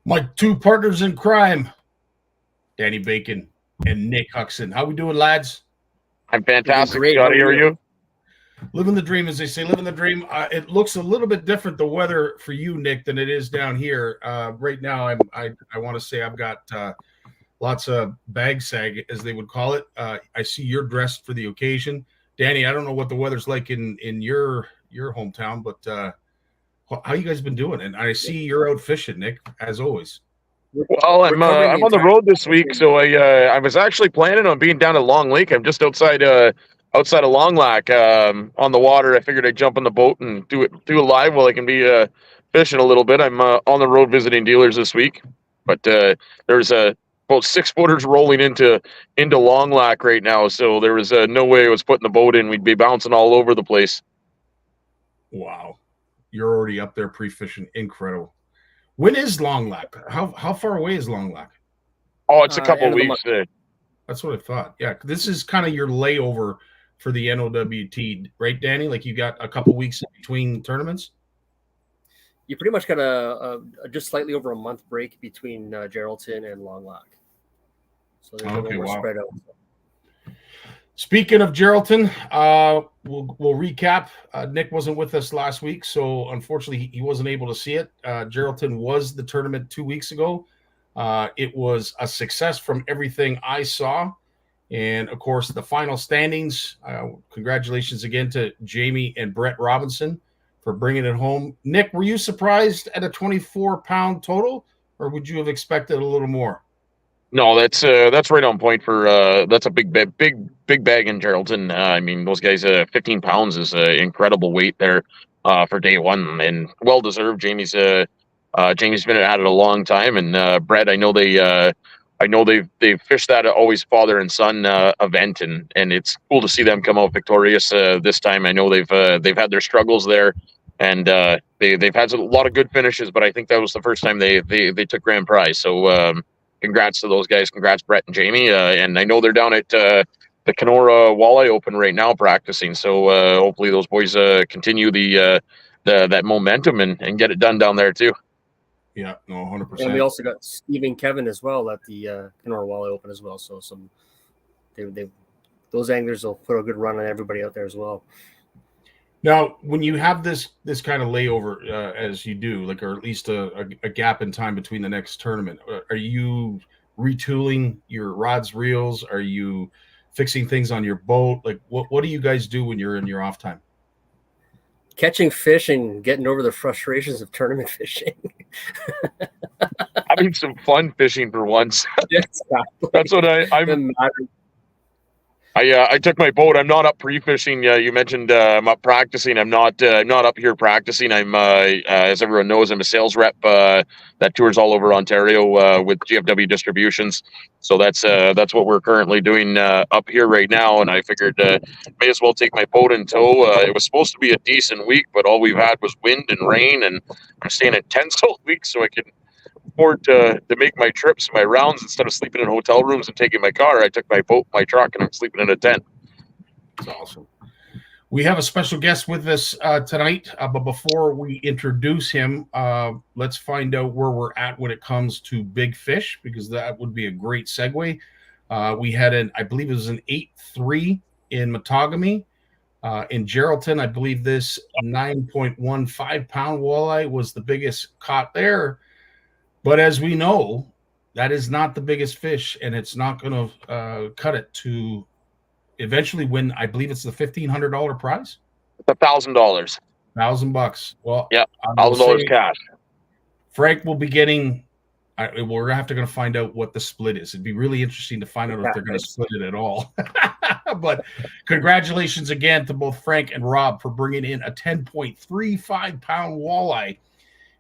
My two partners in crime, Danny Bacon and Nick Huckson. How we doing, lads? I'm fantastic, Scottie. How are you? Living the dream, as they say. Living the dream. It looks a little bit different, the weather for you, Nick, than it is down here. Right now, I want to say I've got lots of bag sag, as they would call it. I see you're dressed for the occasion. Danny, I don't know what the weather's like in your hometown, but how you guys been doing? And I see you're out fishing, Nick, as always. Well, I'm on the road this week, so I was actually planning on being down at Long Lake. I'm just outside of Long Lake on the water. I figured I'd jump on the boat and do it live while I can be fishing a little bit. I'm on the road visiting dealers this week, but there's about 6 footers rolling into Long Lake right now, so there was no way I was putting the boat in. We'd be bouncing all over the place. Wow. You're already up there pre-fishing. Incredible. When is Long Lake? How far away is Long Lake? Oh, it's a couple of weeks. That's what I thought. Yeah, this is kind of your layover for the NOWT, right, Danny? Like you got a couple weeks in between tournaments? You pretty much got a just slightly over a month break between Geraldton and Long Lake. So there's a little more spread out. Speaking of Geraldton, we'll recap. Nick wasn't with us last week, so unfortunately he wasn't able to see it. Geraldton was the tournament 2 weeks ago. It was a success from everything I saw. And, of course, the final standings, congratulations again to Jamie and Brett Robinson for bringing it home. Nick, were you surprised at a 24-pound total, or would you have expected a little more? No, that's right on point for that's a big bag in Geraldton. I mean, those guys, 15 pounds is an incredible weight there for day one, and well deserved. Jamie's been at it a long time, and Brett, I know they've fished that always father and son event, and it's cool to see them come out victorious this time. I know they've had their struggles there, and they've had a lot of good finishes, but I think that was the first time they took grand prize. So. Congrats to those guys. Congrats, Brett and Jamie. And I know they're down at the Kenora Walleye Open right now practicing. So hopefully those boys continue that momentum and get it done down there too. Yeah, no, 100%. And we also got Steve and Kevin as well at the Kenora Walleye Open as well. So those anglers will put a good run on everybody out there as well. Now, when you have this kind of layover, as you do, like, or at least a gap in time between the next tournament, are you retooling your rods, reels? Are you fixing things on your boat? Like, what do you guys do when you're in your off time? Catching fish and getting over the frustrations of tournament fishing. Having some fun fishing for once. Exactly. That's what I'm. I took my boat. I'm not up pre-fishing. You mentioned I'm up practicing. I'm not up here practicing. I'm as everyone knows, I'm a sales rep that tours all over Ontario with GFW Distributions. So that's what we're currently doing up here right now. And I figured may as well take my boat in tow. It was supposed to be a decent week, but all we've had was wind and rain. And I'm staying in tents all week so I can afford to make my trips, my rounds, instead of sleeping in hotel rooms and taking my car. I took my boat, my truck, and I'm sleeping in a tent. That's awesome. We have a special guest with us tonight, but before we introduce him, let's find out where we're at when it comes to big fish, because that would be a great segue. We had I believe it was an 8.3 in Matagami. In Geraldton, I believe this 9.15 pound walleye was the biggest caught there. But as we know, that is not the biggest fish, and it's not going to cut it to eventually win. I believe it's the $1,500 prize. $1,000. $1,000. Well, yeah, $1,000 cash. Frank will be getting We're gonna have to find out what the split is. It'd be really interesting to find out if they're going to split it at all. But congratulations again to both Frank and Rob for bringing in a 10.35 pound walleye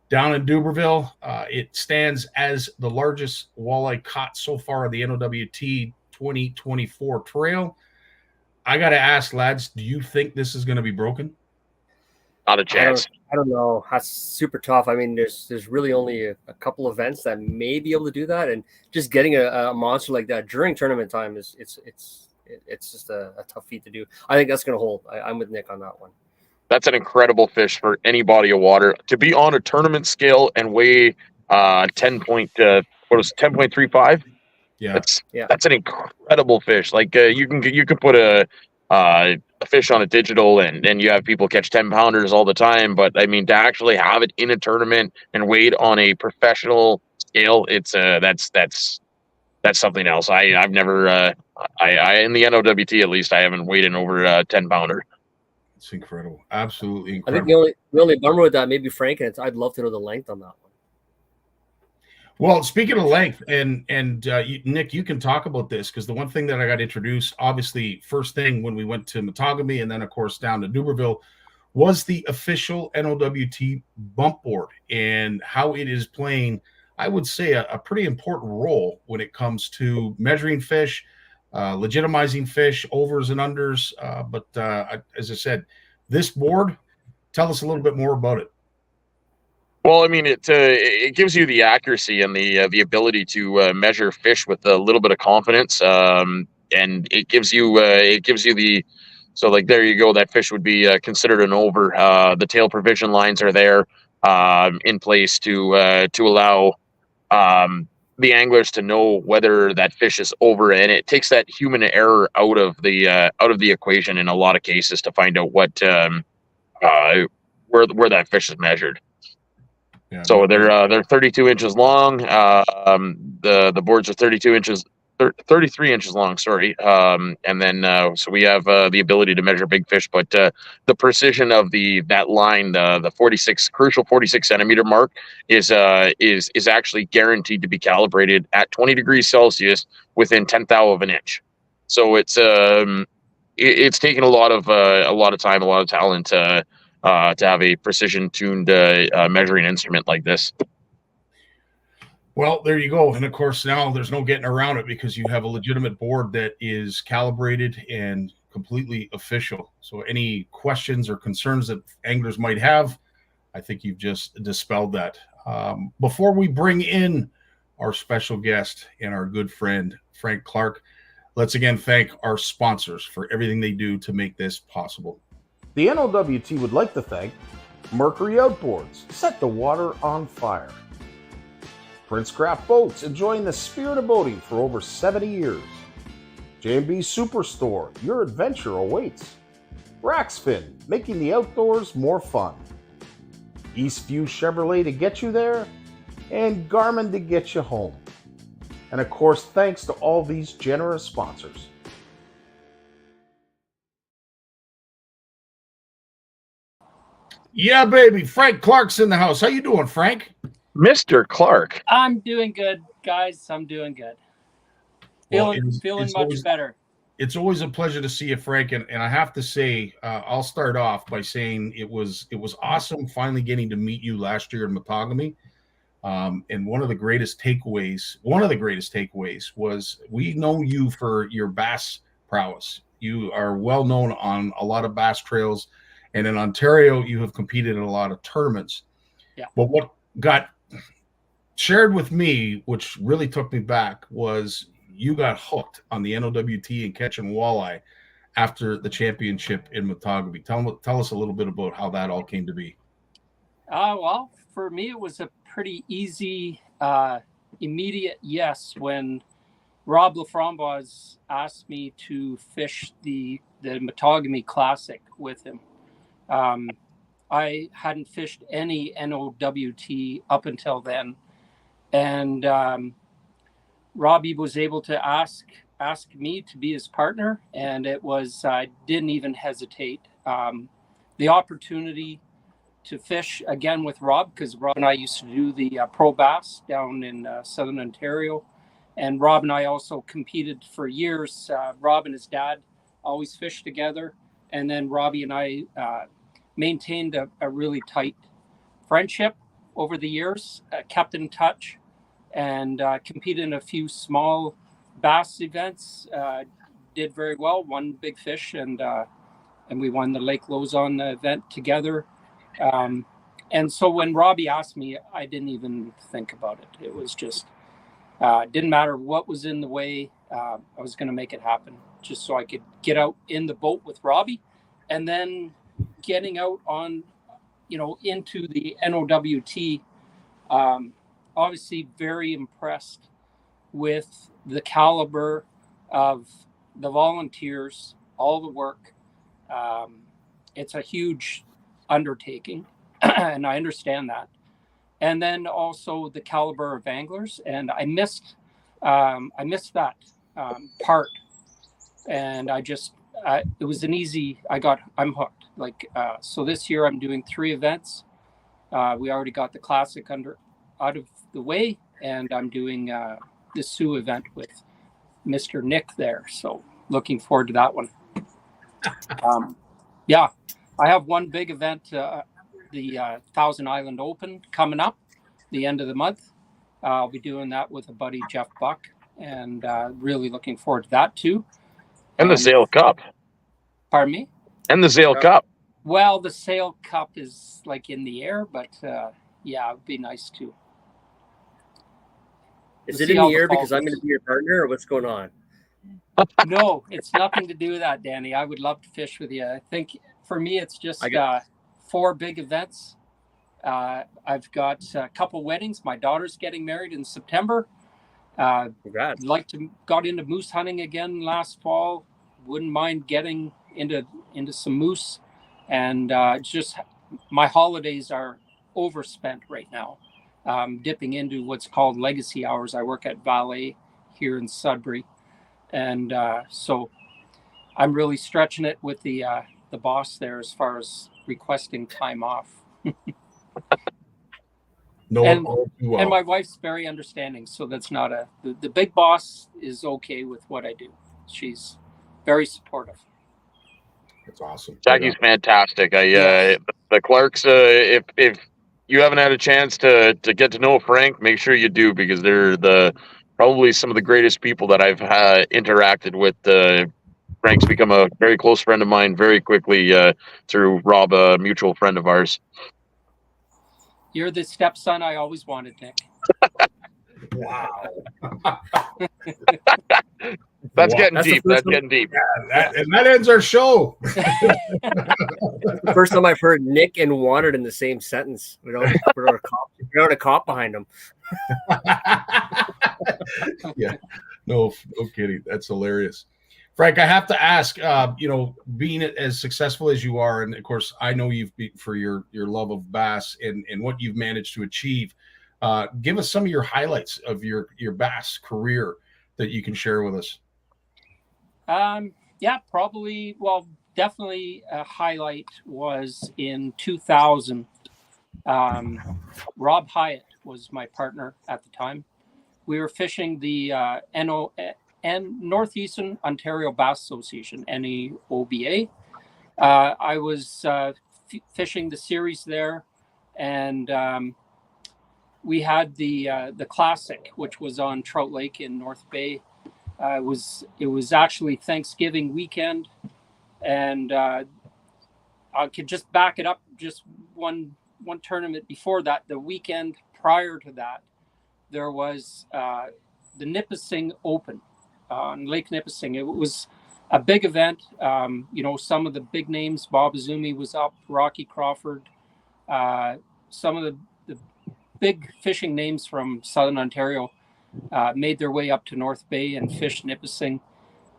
down in Duberville. It stands as the largest walleye caught so far on the NOWT 2024 trail. I got to ask, lads, do you think this is going to be broken? Not a chance. I don't know. That's super tough. I mean, there's really only a couple events that may be able to do that, and just getting a monster like that during tournament time it's just a tough feat to do. I think that's going to hold. I'm with Nick on that one. That's an incredible fish for any body of water to be on a tournament scale and weigh 10.35. Yeah, that's an incredible fish. Like you can put a fish on a digital and you have people catch 10-pounders all the time, but I mean to actually have it in a tournament and weighed on a professional scale, it's that's something else. I've never I in the NOWT at least I haven't weighed in over a 10-pounder. It's incredible, absolutely incredible. I think the only bummer with that maybe Frank, and I'd love to know the length on that one. Well, speaking of length, and Nick, you can talk about this because the one thing that I got introduced, obviously, first thing when we went to Matagami and then, of course, down to Duberville, was the official NOWT bump board and how it is playing, I would say, a pretty important role when it comes to measuring fish, legitimizing fish, overs and unders. But as I said, this board, tell us a little bit more about it. Well, I mean, it gives you the accuracy and the ability to measure fish with a little bit of confidence, and it gives you the so like there you go. That fish would be considered an over. The tail provision lines are there in place to allow the anglers to know whether that fish is over, and it takes that human error out of the equation in a lot of cases to find out what where that fish is measured. Yeah, so they're 32 inches long. The boards are 33 inches long. Sorry. And then so we have the ability to measure big fish, but the precision of that line, the 46 centimeter mark, is actually guaranteed to be calibrated at 20 degrees Celsius within 1/10th of an inch. So it's taken a lot of time, a lot of talent to have a precision-tuned measuring instrument like this. Well, there you go. And of course, now there's no getting around it because you have a legitimate board that is calibrated and completely official. So any questions or concerns that anglers might have, I think you've just dispelled that. Before we bring in our special guest and our good friend, Frank Clark, let's again thank our sponsors for everything they do to make this possible. The NOWT would like to thank Mercury Outboards, set the water on fire. Prince Craft Boats, enjoying the spirit of boating for over 70 years. J&B Superstore, your adventure awaits. Raxfin, making the outdoors more fun. Eastview Chevrolet to get you there, and Garmin to get you home. And of course, thanks to all these generous sponsors. Yeah, baby. Frank Clark's in the house. How you doing, Frank? Mr. Clark. I'm doing good, guys. I'm doing good. Feeling much better. It's always a pleasure to see you, Frank. And I have to say, I'll start off by saying it was awesome finally getting to meet you last year in Matagami. And one of the greatest takeaways was we know you for your bass prowess. You are well known on a lot of bass trails. And in Ontario, you have competed in a lot of tournaments. Yeah. But what got shared with me, which really took me back, was you got hooked on the NOWT and catching walleye after the championship in Matagami. Tell us a little bit about how that all came to be. Well, for me, it was a pretty easy, immediate yes when Rob Laframboise asked me to fish the Matagami Classic with him. I hadn't fished any NOWT up until then, and Robbie was able to ask me to be his partner, and it was I didn't even hesitate. The opportunity to fish again with Rob, because Rob and I used to do the pro bass down in Southern Ontario. And Rob and I also competed for years. Rob and his dad always fished together. And then Robbie and I maintained a really tight friendship over the years, kept in touch, and competed in a few small bass events. Did very well, won big fish, and we won the Lake Lozon event together. And so when Robbie asked me, I didn't even think about it. It was just, didn't matter what was in the way. I was going to make it happen just so I could get out in the boat with Robbie, and then getting out on, into the NOWT. Obviously very impressed with the caliber of the volunteers, all the work. It's a huge undertaking, and I understand that. And then also the caliber of anglers, and I missed that part. And it was an easy. I'm hooked. So this year I'm doing 3 events. We already got the classic out of the way, and I'm doing the Sioux event with Mr. Nick there. So looking forward to that one. Yeah, I have one big event, the Thousand Island Open coming up the end of the month. I'll be doing that with a buddy, Jeff Buck, and really looking forward to that too. And the Sail Cup. Pardon me? And the Sail Cup. Well, the Sail Cup is in the air, but yeah, it'd be nice too. Is it in the air because I'm going to be your partner, or what's going on? No, it's nothing to do with that, Danny. I would love to fish with you. I think for me, it's just 4 big events. I've got a couple weddings. My daughter's getting married in September. Congrats. Got into moose hunting again last fall. Wouldn't mind getting into some moose. And just my holidays are overspent right now. Dipping into what's called legacy hours. I work at Valet here in Sudbury. And so I'm really stretching it with the boss there as far as requesting time off. And my wife's very understanding, so that's not the big boss is okay with what I do. She's very supportive. That's awesome. Jackie's fantastic. The Clarks, if you haven't had a chance to get to know Frank, make sure you do, because they're probably some of the greatest people that I've interacted with. Frank's become a very close friend of mine very quickly through Rob, a mutual friend of ours. You're the stepson I always wanted, Nick. Wow. That's getting deep. That's getting deep. Yeah, and that ends our show. That's the first time I've heard Nick and wanted in the same sentence without a cop behind him. Yeah, no kidding. That's hilarious. Frank, I have to ask, being as successful as you are, and of course, I know you've beat for your love of bass and what you've managed to achieve. Give us some of your highlights of your bass career that you can share with us. Yeah, probably. Well, definitely a highlight was in 2000. Rob Hyatt was my partner at the time. We were fishing the Northeastern Ontario Bass Association, NEOBA. I was fishing the series there, and we had the Classic, which was on Trout Lake in North Bay. It was actually Thanksgiving weekend, and I could just back it up just one tournament before that. The weekend prior to that, there was the Nipissing Open on Lake Nipissing. It was a big event. Some of the big names, Bob Azumi was up, Rocky Crawford, some of the big fishing names from Southern Ontario made their way up to North Bay and fished Nipissing.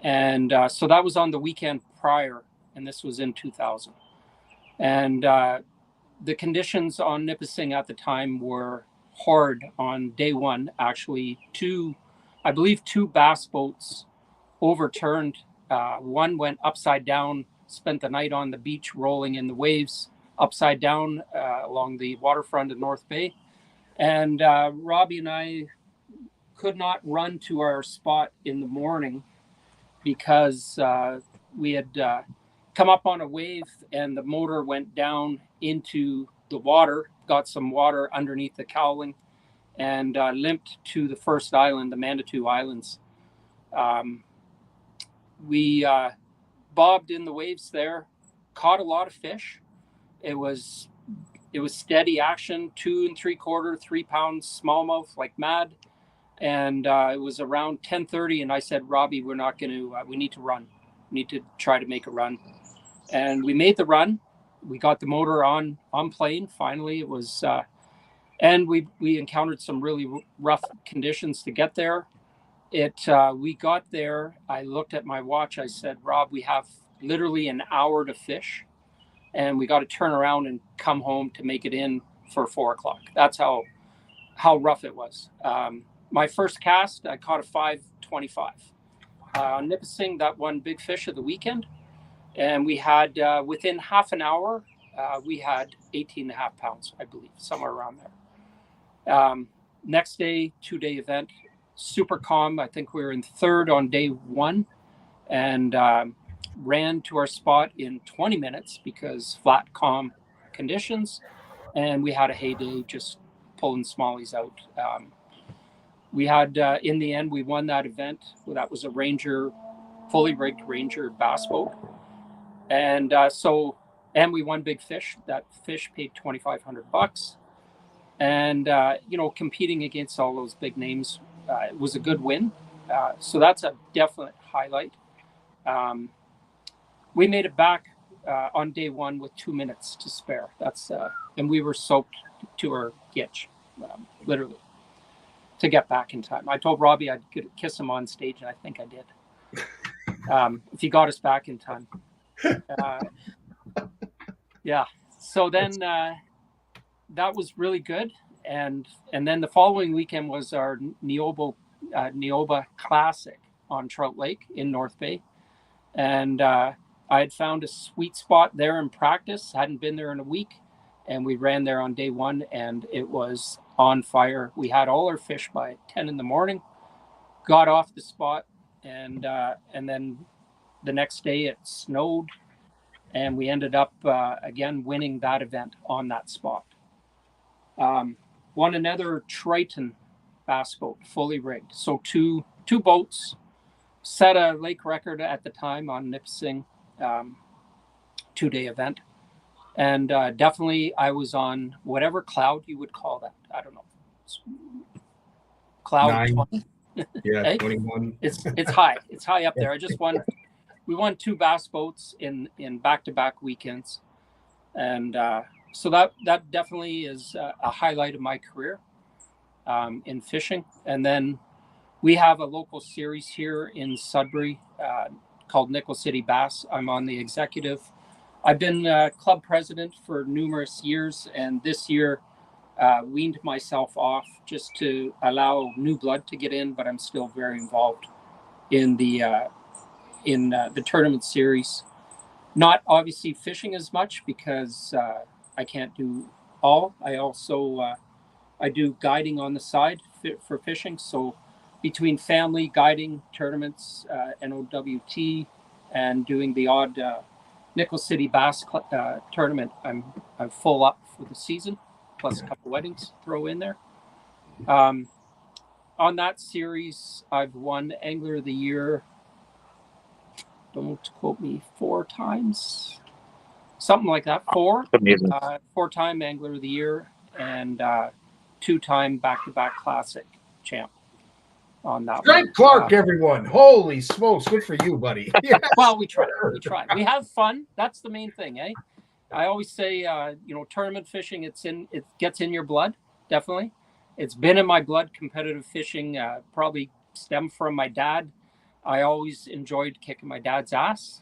And so that was on the weekend prior, and this was in 2000. And the conditions on Nipissing at the time were hard on day one. Actually, I believe two bass boats overturned. One went upside down, spent the night on the beach rolling in the waves. upside down along the waterfront of North Bay. And Robbie and I could not run to our spot in the morning because we had come up on a wave and the motor went down into the water, got some water underneath the cowling, and limped to the first island, the Manitou Islands. We bobbed in the waves there, caught a lot of fish. It was steady action, 2 3/4, 3 pounds smallmouth like mad. And it was around 10:30, and I said, Robbie, we're not going to, we need to run. We need to try to make a run. And we made the run. We got the motor on plane. Finally, it was, and we encountered some really rough conditions to get there. We got there. I looked at my watch. I said, Rob, we have literally an hour to fish, and we got to turn around and come home to make it in for 4 o'clock. That's how rough it was. My first cast, I caught a 5.25. Nipissing, that one big fish of the weekend. And we had, within half an hour, we had 18.5 pounds, I believe, somewhere around there. Next day, 2-day event, super calm. I think we were in third on day 1 and ran to our spot in 20 minutes because flat, calm conditions. And we had a heyday just pulling smallies out. We had, in the end, we won that event. That was a Ranger, fully rigged Ranger bass boat. And and we won big fish. That fish paid $2,500. And, competing against all those big names, it was a good win. So that's a definite highlight. We made it back on day 1 with 2 minutes to spare. That's and we were soaked to our gitch, literally, to get back in time. I told Robbie I'd kiss him on stage, and I think I did. If he got us back in time. Yeah. So then that was really good. And then the following weekend was our Neoba Classic on Trout Lake in North Bay. And I had found a sweet spot there in practice. Hadn't been there in a week. And we ran there on day 1, and it was on fire. We had all our fish by 10 in the morning, got off the spot, and then the next day it snowed, and we ended up again winning that event on that spot. Won another Triton bass boat, fully rigged. So two boats, set a lake record at the time on Nipissing, 2-day event. And definitely I was on whatever cloud you would call that. I don't know. Cloud 9. 20. Yeah, Hey? 21. It's high. It's high up there. We won 2 bass boats in back-to-back weekends. And so that definitely is a highlight of my career in fishing. And then we have a local series here in Sudbury called Nickel City Bass. I'm on the executive. I've been club president for numerous years, and this year weaned myself off just to allow new blood to get in, but I'm still very involved in the tournament series. Not obviously fishing as much because I can't do all. I also I do guiding on the side for fishing. So between family, guiding, tournaments, NOWT, and doing the odd Nickel City Bass tournament, I'm full up for the season, plus a couple weddings throw in there. On that series, I've won Angler of the Year, don't quote me, 4 times, something like that. 4. Amazing. 4-time Angler of the Year and 2-time back-to-back Classic champ on that. Greg Clark, everyone. Holy smokes. Good for you, buddy. Yeah. Well, we try. We have fun. That's the main thing, eh? I always say, tournament fishing, it gets in your blood, definitely. It's been in my blood. Competitive fishing probably stemmed from my dad. I always enjoyed kicking my dad's ass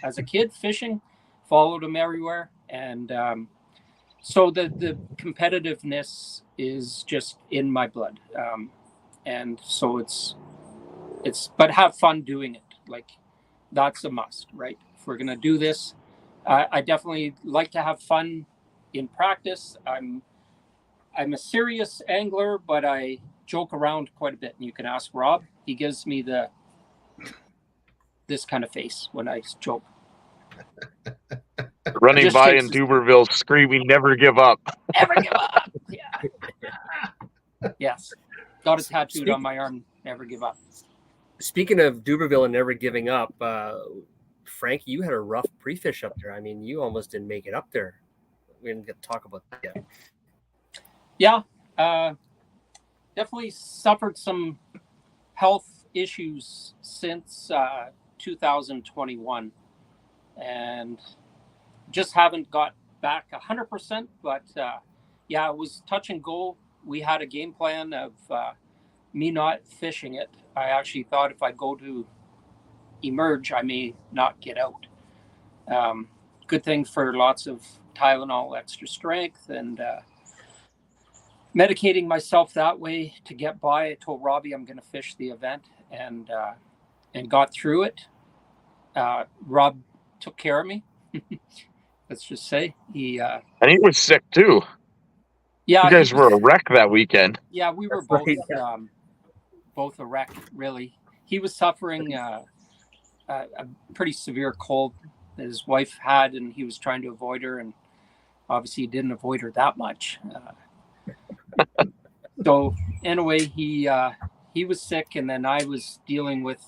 as a kid. Fishing, followed him everywhere, and so the competitiveness is just in my blood, and so it's but have fun doing it. Like, that's a must, right? If we're gonna do this, I definitely like to have fun in practice, I'm a serious angler, but I joke around quite a bit. And you can ask Rob. He gives me this kind of face when I joke. Running Just by shakes in his- Duberville screaming, "Never give up." Never give up. Yeah. Yes. Got it tattooed on my arm. Never give up. Speaking of Duberville and never giving up, Frankie, you had a rough pre-fish up there. I mean, you almost didn't make it up there. We didn't get to talk about that yet. Yeah. Definitely suffered some health issues since 2021. And just haven't got back 100%. But yeah, it was touch and go. We had a game plan of me not fishing it. I actually thought if I go to emerge, I may not get out. Good thing for lots of Tylenol extra strength and medicating myself that way to get by. I told Robbie I'm going to fish the event and got through it. Rob took care of me. Let's just say he. And he was sick too. Yeah, You guys were a wreck that weekend. Yeah, we were both a wreck, really. He was suffering a pretty severe cold that his wife had, and he was trying to avoid her, and obviously he didn't avoid her that much. So anyway, he was sick, and then I was dealing with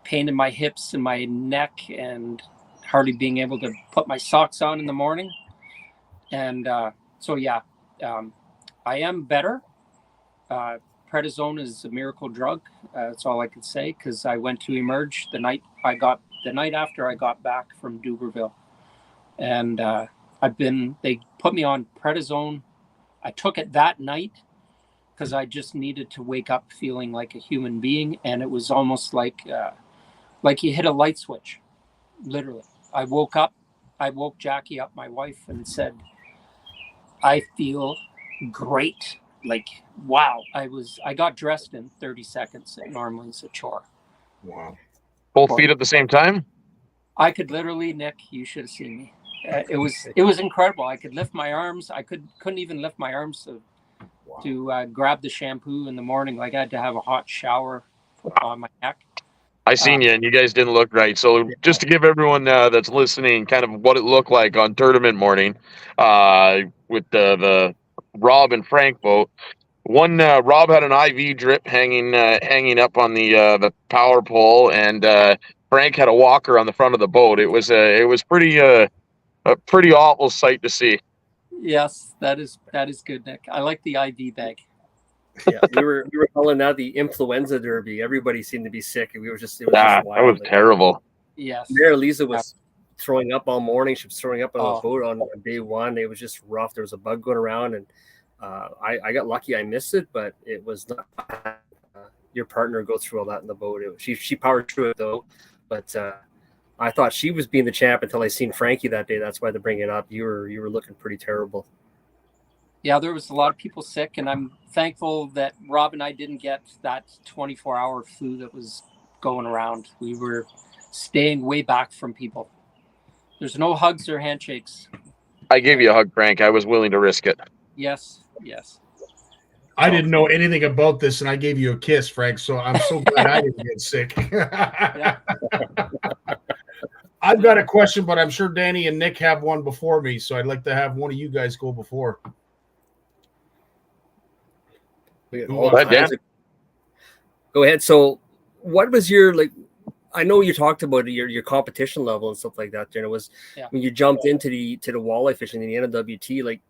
pain in my hips and my neck, and hardly being able to put my socks on in the morning. And so yeah, I am better. Prednisone is a miracle drug. That's all I could say, because I went to emerge the night after I got back from Duberville, and they put me on prednisone. I took it that night because I just needed to wake up feeling like a human being, and it was almost like you hit a light switch, literally. I woke Jackie up, my wife, and said, I feel great. Like, wow. I got dressed in 30 seconds. It normally is a chore. Wow. Both feet at the same time? I could literally, Nick, you should have seen me. It was incredible. I could lift my arms. I couldn't even lift my arms to grab the shampoo in the morning. Like, I had to have a hot shower on my neck. I seen you, and you guys didn't look right. So just to give everyone that's listening kind of what it looked like on tournament morning with the Rob and Frank boat. One, Rob had an IV drip hanging up on the power pole, and Frank had a walker on the front of the boat. It was pretty a pretty awful sight to see. Yes, that is good, Nick. I like the IV bag. Yeah, we were calling that the influenza derby. Everybody seemed to be sick, and it was just wild. That was terrible. Yes, Mary Lisa was throwing up all morning. She was throwing up on the boat on day one. It was just rough. There was a bug going around, and I got lucky. I missed it, but it was not your partner go through all that in the boat. She powered through it though, but I thought she was being the champ until I seen Frankie that day. That's why to bring it up. You were looking pretty terrible. Yeah, there was a lot of people sick, and I'm thankful that Rob and I didn't get that 24-hour flu that was going around. We were staying way back from people. There's no hugs or handshakes. I gave you a hug, Frank. I was willing to risk it. Yes. I didn't know anything about this, and I gave you a kiss, Frank, so I'm so glad I didn't get sick. I've got a question, but I'm sure Danny and Nick have one before me, so I'd like to have one of you guys go before. Go ahead. So what was your, like, I know you talked about your competition level and stuff like that, Jen. It was when you jumped into the walleye fishing in the NWT, like,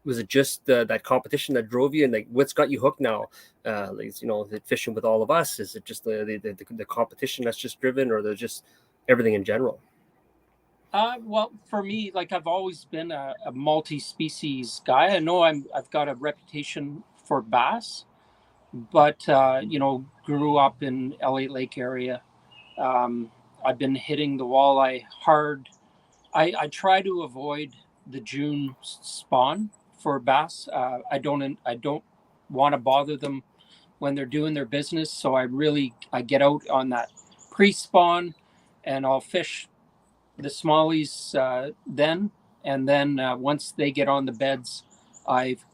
was it just that competition that drove you, and like what's got you hooked now? Like, the fishing with all of us, is it just the competition that's just driven, or there's just everything in general? Well, for me, like, I've always been a multi-species guy. I know I've got a reputation for bass, but grew up in LA Lake area. I've been hitting the walleye hard. I try to avoid the June spawn for bass. I don't want to bother them when they're doing their business, so I get out on that pre-spawn, and I'll fish the smallies then, And then once they get on the beds, I've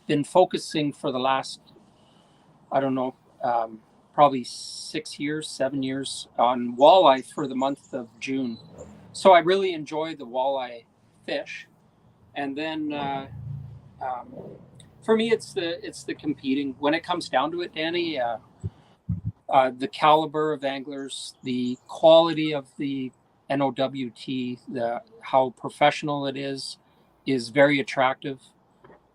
been focusing for the last, I don't know, probably 7 years on walleye for the month of June. So I really enjoy the walleye fish. And then for me, it's the competing. When it comes down to it, Danny, the caliber of anglers, the quality of the NOWT, how professional it is very attractive.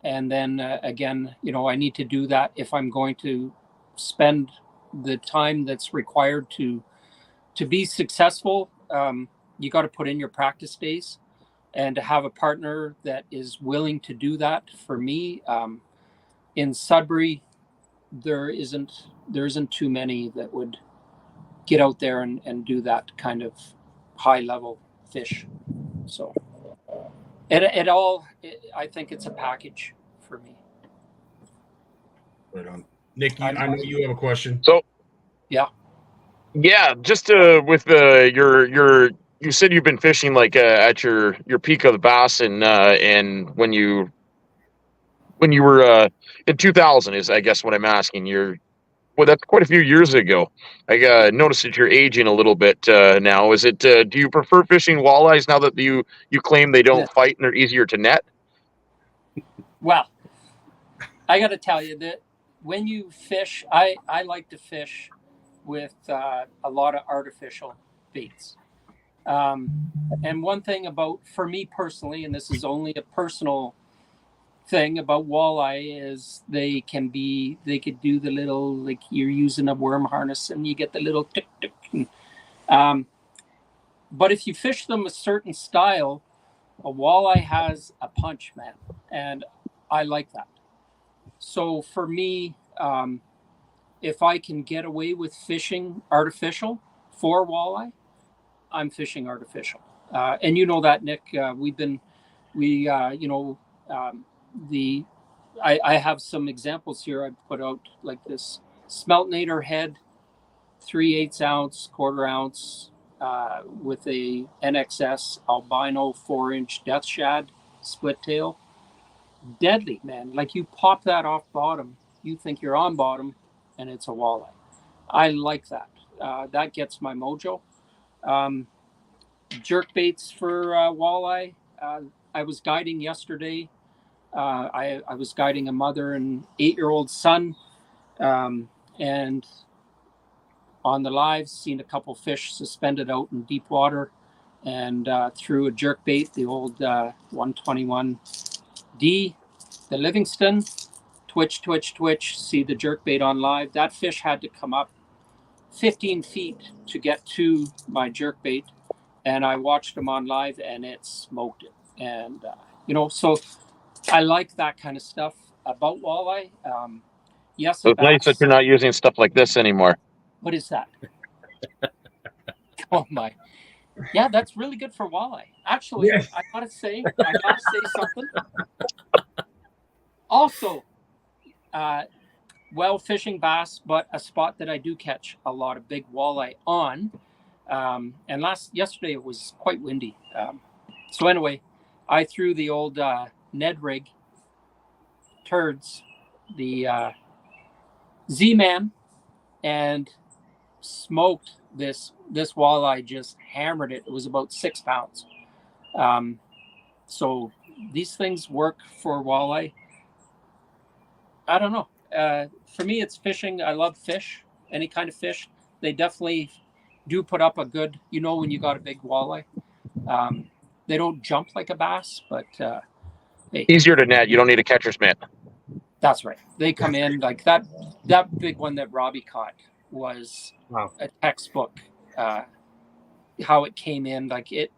And then again, I need to do that if I'm going to spend the time that's required to be successful. You got to put in your practice days, and to have a partner that is willing to do that for me. In Sudbury, there isn't too many that would get out there and do that kind of high level fish. So I think it's a package for me. Right on. Nick, I know you have a question. So yeah, just with you said you've been fishing like at your peak of the bass, and when you were in 2000 is, I guess, what I'm asking. Well, that's quite a few years ago. I noticed that you're aging a little bit now. Is it? Do you prefer fishing walleyes now that you claim they don't fight and they're easier to net? Well, I got to tell you that when you fish, I like to fish with a lot of artificial baits. And one thing for me personally, and this is only a personal thing about walleye, is they could do the little, like you're using a worm harness and you get the little tick tick. But if you fish them a certain style, a walleye has a punch, man, and I like that. So for me, if I can get away with fishing artificial for walleye, I'm fishing artificial. And you know that, Nick, I have some examples here. I put out like this Smeltnator head, 3/8 ounce, 1/4 ounce, with a NXS albino 4-inch death shad split tail. Deadly, man. Like you pop that off bottom, you think you're on bottom, and it's a walleye. I like that. That gets my mojo. Jerk baits for walleye. I was guiding yesterday. I was guiding a mother and 8-year-old son, and on the live, seen a couple fish suspended out in deep water, and threw a jerk bait, the old 121D, the Livingston. Twitch, see the jerk bait on live. That fish had to come up 15 feet to get to my jerk bait, and I watched him on live, and it smoked it. And so I like that kind of stuff about walleye. Yes, So it's nice that you're not using stuff like this anymore. What is that? Oh my! Yeah, that's really good for walleye. Actually, yes. I gotta say something. Also, fishing bass, but a spot that I do catch a lot of big walleye on. And yesterday it was quite windy. So anyway, I threw the old Ned rig turds, the Z-Man, and smoked this walleye. Just hammered it. It was about 6 pounds. So these things work for walleye. I don't know. For me, it's fishing. I love fish, any kind of fish. They definitely do put up a good, when you got a big walleye. They don't jump like a bass, but hey. Easier to net. You don't need a catcher's mitt. That's right. They come in like that big one that Robbie caught was a textbook. How it came in, like it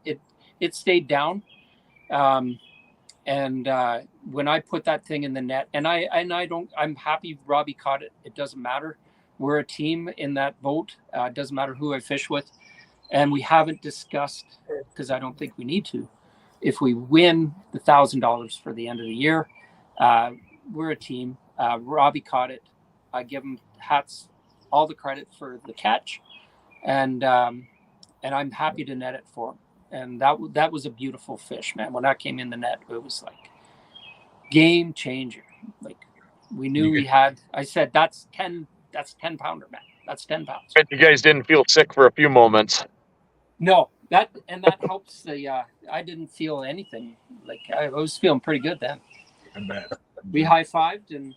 stayed down. And when I put that thing in the net, I'm happy Robbie caught it. It doesn't matter. We're a team in that boat. It doesn't matter who I fish with. And we haven't discussed, because I don't think we need to, if we win the $1,000 for the end of the year. We're a team. Robbie caught it. I give him all the credit for the catch. And I'm happy to net it for him. and that was a beautiful fish, man. When that came in the net, it was like game changer. Like we knew we had. I said that's 10 pounder, man. That's 10 pounds. Bet you guys didn't feel sick for a few moments. No, that helps. I didn't feel anything. Like I was feeling pretty good then. I bet. We high-fived and.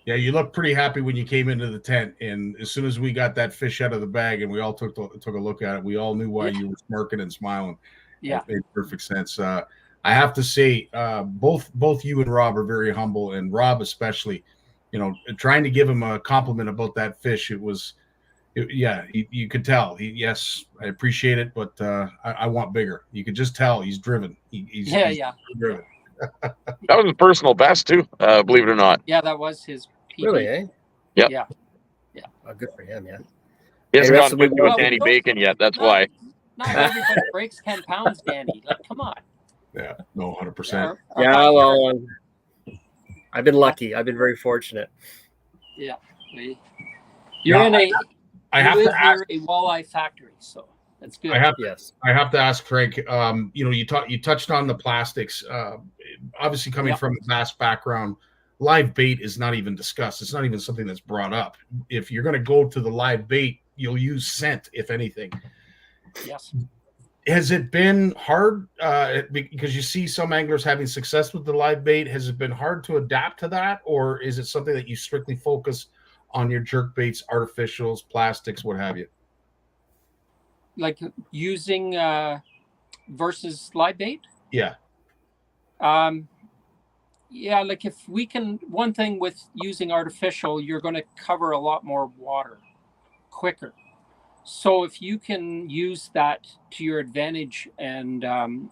Yeah, you looked pretty happy when you came into the tent, and as soon as we got that fish out of the bag and we all took a look at it, we all knew why you were smirking and smiling. Yeah, it made perfect sense. I have to say, both you and Rob are very humble, and Rob especially. You know, trying to give him a compliment about that fish, you could tell. Yes, I appreciate it, but I want bigger. You could just tell he's driven. He's driven. That was his personal best too, believe it or not. Yeah, that was his PB. Really, eh? Yep. Yeah. Oh, good for him, yeah. He hasn't Hey, gone 50 with Danny Bacon yet. That's why. Not everybody breaks 10 pounds, Danny. Like, come on. Yeah, no, 100%. Yeah, well, I've been lucky. I've been very fortunate. Yeah. You're in a walleye factory, so that's good. I have to ask Craig. You touched on the plastics. Obviously, coming from a vast background, live bait is not even discussed. It's not even something that's brought up. If you're going to go to the live bait, you'll use scent, if anything. Yes. Has it been hard? Because you see some anglers having success with the live bait. Has it been hard to adapt to that, or is it something that you strictly focus on your jerk baits, artificials, plastics, what have you? Like using versus live bait? Yeah. Yeah, like if we can, one thing with using artificial, you're going to cover a lot more water quicker. So if you can use that to your advantage, and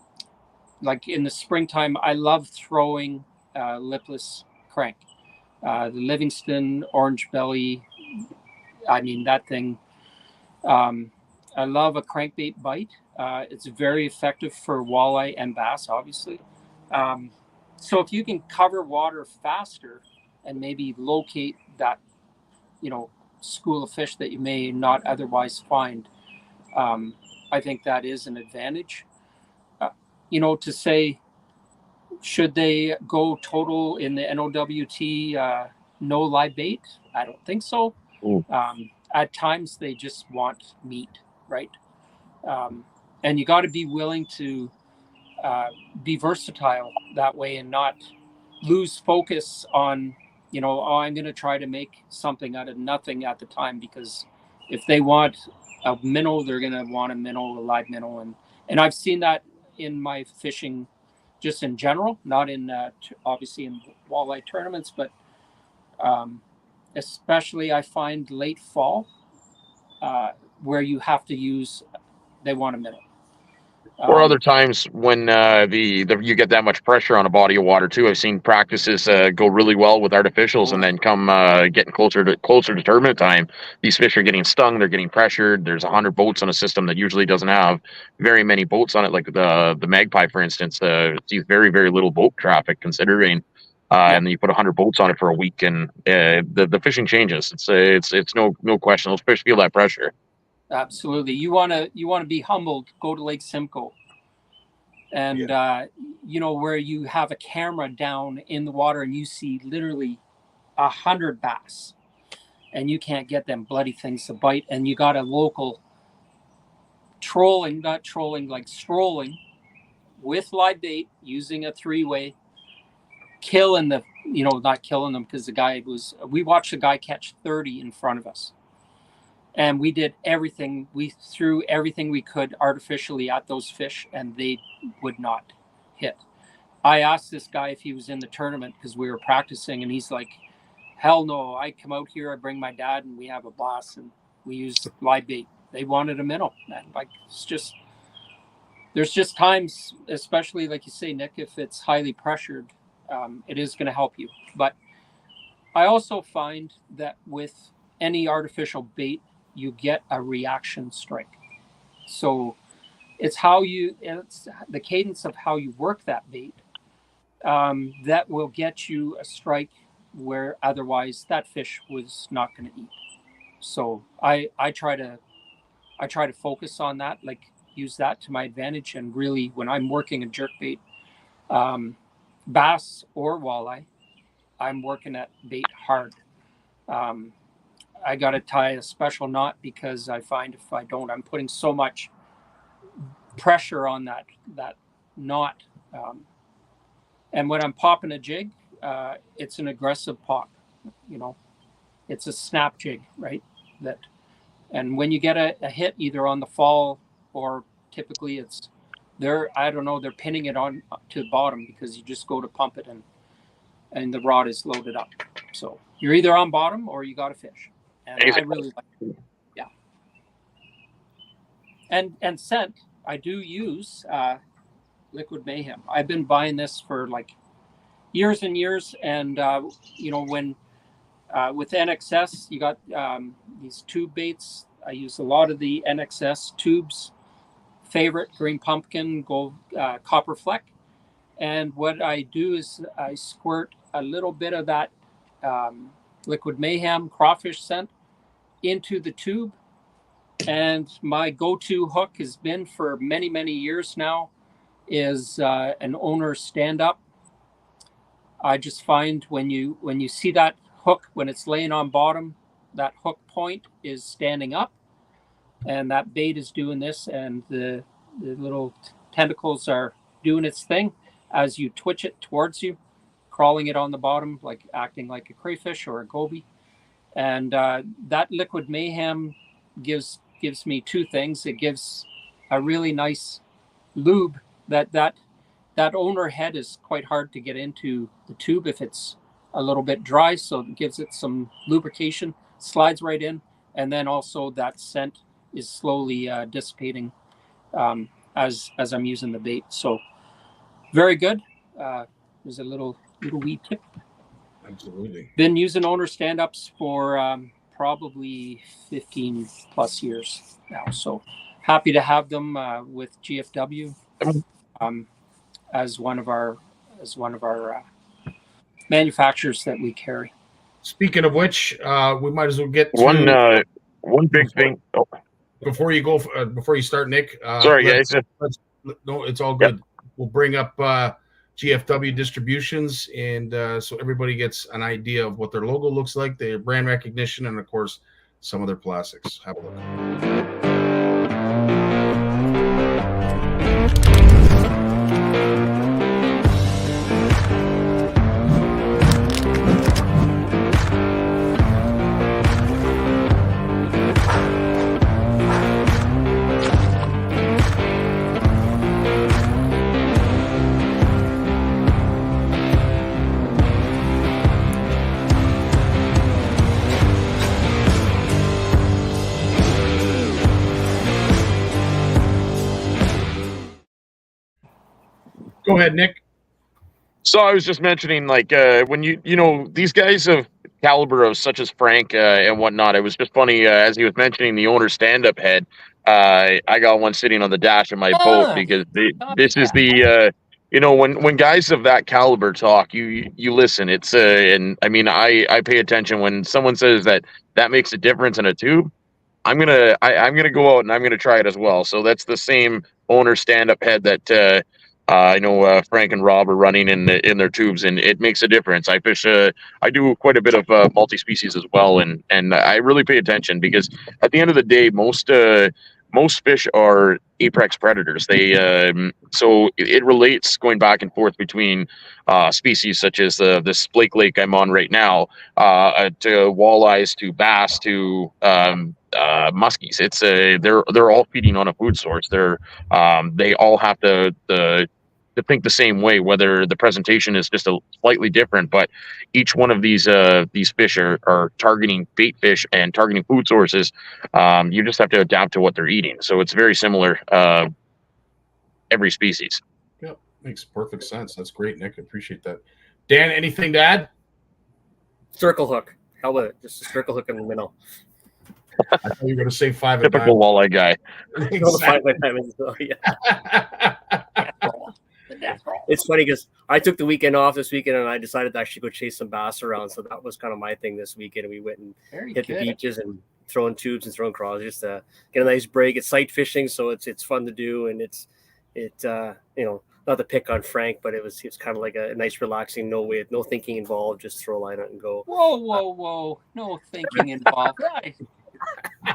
like in the springtime, I love throwing lipless crank, the Livingston orange belly. I mean, that thing. I love a crankbait bite. It's very effective for walleye and bass, obviously. So if you can cover water faster and maybe locate that, school of fish that you may not otherwise find, I think that is an advantage. To say, should they go total in the NOWT, no live bait? I don't think so. At times they just want meat, right? And you got to be willing to be versatile that way and not lose focus on, I'm going to try to make something out of nothing at the time, because if they want a minnow, they're going to want a minnow, a live minnow. And I've seen that in my fishing just in general, not in obviously in walleye tournaments, but especially I find late fall where you have to use, they want a minnow. Or other times when you get that much pressure on a body of water too. I've seen practices go really well with artificials, and then come getting closer to tournament time, these fish are getting stung. They're getting pressured. There's 100 boats on a system that usually doesn't have very many boats on it, like the Magpie, for instance. Sees very, very little boat traffic considering. And then you put 100 boats on it for a week, and the fishing changes. It's no question. Those fish feel that pressure. Absolutely. You want to be humbled, go to Lake Simcoe, and where you have a camera down in the water and you see literally 100 bass, and you can't get them bloody things to bite, and you got a local strolling with live bait using a 3-way, killing not killing them, because we watched a guy catch 30 in front of us. And we did everything. We threw everything we could artificially at those fish, and they would not hit. I asked this guy if he was in the tournament because we were practicing, and he's like, hell no. I come out here, I bring my dad, and we have a blast, and we use live bait. They wanted a minnow, man. Like, there's just times, especially like you say, Nick, if it's highly pressured, it is going to help you. But I also find that with any artificial bait, you get a reaction strike. So it's the cadence of how you work that bait that will get you a strike where otherwise that fish was not going to eat. So I try to focus on that. Like, use that to my advantage. And really, when I'm working a jerkbait, bass or walleye, I'm working at bait hard. I got to tie a special knot because I find if I don't, I'm putting so much pressure on that knot. And when I'm popping a jig, it's an aggressive pop. It's a snap jig, right? And when you get a hit either on the fall or typically they're pinning it on to the bottom because you just go to pump it and the rod is loaded up. So you're either on bottom or you got to fish. And I really like it. Yeah. And scent, I do use Liquid Mayhem. I've been buying this for like years and years. And, when with NXS, you got these tube baits. I use a lot of the NXS tubes. Favorite, green pumpkin, gold, copper fleck. And what I do is I squirt a little bit of that Liquid Mayhem crawfish scent into the tube. And my go-to hook has been for many, many years now is an owner stand-up. I just find when you see that hook, when it's laying on bottom, that hook point is standing up and that bait is doing this and the little tentacles are doing its thing as you twitch it towards you, crawling it on the bottom, like acting like a crayfish or a goby. And that Liquid Mayhem gives me two things. It gives a really nice lube that owner head is quite hard to get into the tube if it's a little bit dry. So it gives it some lubrication, slides right in. And then also that scent is slowly dissipating as I'm using the bait. So very good. There's a little wee tip. Absolutely. Been using owner stand-ups for probably 15 plus years now. So happy to have them with GFW as one of our manufacturers that we carry. Speaking of which, we might as well get to one big thing. Oh. Before you go, before you start, Nick. Sorry, guys. No, it's all good. Yep. We'll bring up GFW distributions, and so everybody gets an idea of what their logo looks like, their brand recognition, and of course, some of their plastics. Have a look. Go ahead, Nick. So I was just mentioning, like, when these guys of caliber of such as Frank and whatnot, it was just funny as he was mentioning the owner stand-up head. I got one sitting on the dash of my boat because this is the when guys of that caliber talk, you listen. It's and I mean I pay attention when someone says that makes a difference in a tube. I'm gonna go out and I'm gonna try it as well. So that's the same owner stand-up head that. I know Frank and Rob are running in their tubes, and it makes a difference. I fish. I do quite a bit of multi-species as well, and I really pay attention because at the end of the day, most fish are apex predators. They so it relates going back and forth between species such as this Blake Lake I'm on right now, to walleyes, to bass, to muskies. It's they're all feeding on a food source. They all have to think the same way, whether the presentation is just a slightly different, but each one of these fish are targeting bait fish and targeting food sources. You just have to adapt to what they're eating. So it's very similar, every species. Yeah, makes perfect sense. That's great, Nick. I appreciate that. Dan, anything to add? Circle hook. How about it? Just a circle hook in the middle. I thought you were going to say 5 Typical walleye guy. Exactly. It's funny because I took the weekend off this weekend and I decided to actually go chase some bass around. So that was kind of my thing this weekend. And we went and hit the beaches and throwing tubes and throwing crawls just to get a nice break. It's sight fishing, so it's fun to do, and it's not to pick on Frank, but it's kind of like a nice relaxing, no thinking involved, just throw a line out and go. Whoa! No thinking involved.